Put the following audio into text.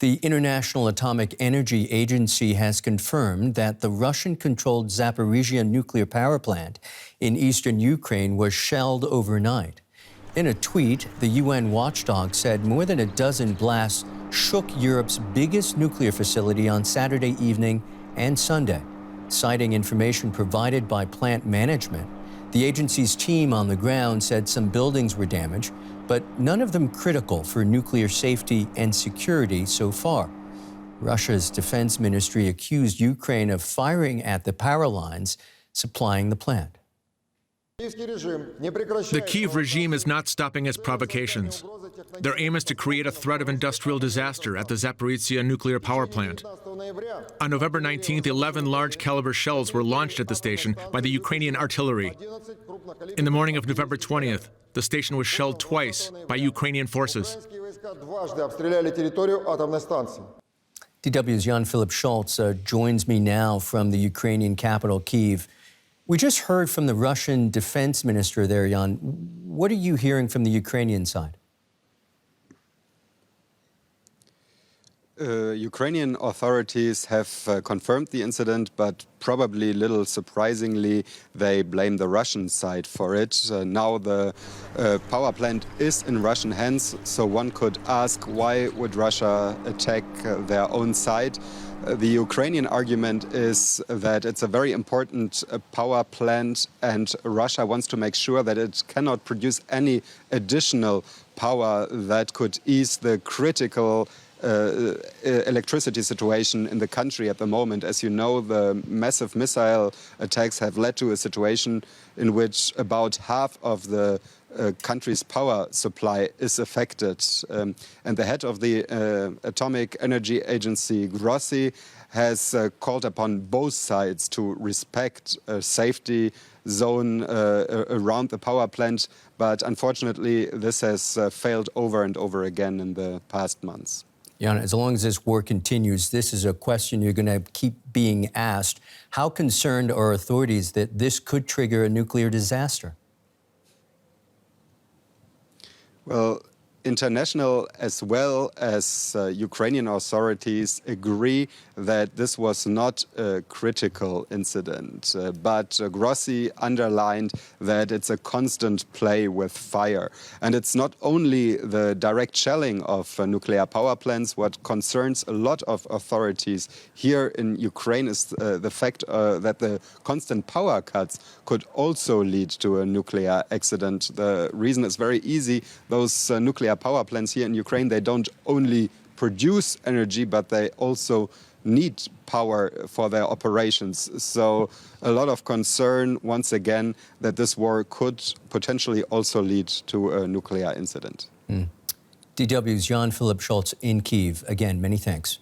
The International Atomic Energy Agency has confirmed that the Russian-controlled Zaporizhzhia nuclear power plant in eastern Ukraine was shelled overnight. In a tweet, the UN watchdog said more than a dozen blasts shook Europe's biggest nuclear facility on Saturday evening and Sunday. Citing information provided by plant management, the agency's team on the ground said some buildings were damaged, but none of them critical for nuclear safety and security so far. Russia's defense ministry accused Ukraine of firing at the power lines supplying the plant. The Kyiv regime is not stopping its provocations. Their aim is to create a threat of industrial disaster at the Zaporizhzhia nuclear power plant. On November 19th, 11 large-caliber shells were launched at the station by the Ukrainian artillery. In the morning of November 20th, the station was shelled twice by Ukrainian forces. DW's Jan-Philipp Schultz joins me now from the Ukrainian capital, Kyiv. We just heard from the Russian defense minister there, Jan. What are you hearing from the Ukrainian side? Ukrainian authorities have confirmed the incident, but probably little surprisingly, they blame the Russian side for it. Now the power plant is in Russian hands, so one could ask, why would Russia attack their own side? The Ukrainian argument is that it's a very important power plant, and Russia wants to make sure that it cannot produce any additional power that could ease the critical electricity situation in the country at the moment. As you know, the massive missile attacks have led to a situation in which about half of the country's power supply is affected. And the head of the Atomic Energy Agency, Grossi, has called upon both sides to respect a safety zone around the power plant. But unfortunately, this has failed over and over again in the past months. Jan, as long as this war continues, this is a question you're going to keep being asked. How concerned are authorities that this could trigger a nuclear disaster? Well, international as well as Ukrainian authorities agree that this was not a critical incident. But Grossi underlined that it's a constant play with fire. And it's not only the direct shelling of nuclear power plants. What concerns a lot of authorities here in Ukraine is the fact that the constant power cuts could also lead to a nuclear accident. The reason is very easy. Those nuclear power plants here in Ukraine, they don't only produce energy, but they also need power for their operations. So a lot of concern, once again, that this war could potentially also lead to a nuclear incident. DW's Jan-Philipp Schultz in Kyiv. Again, many thanks.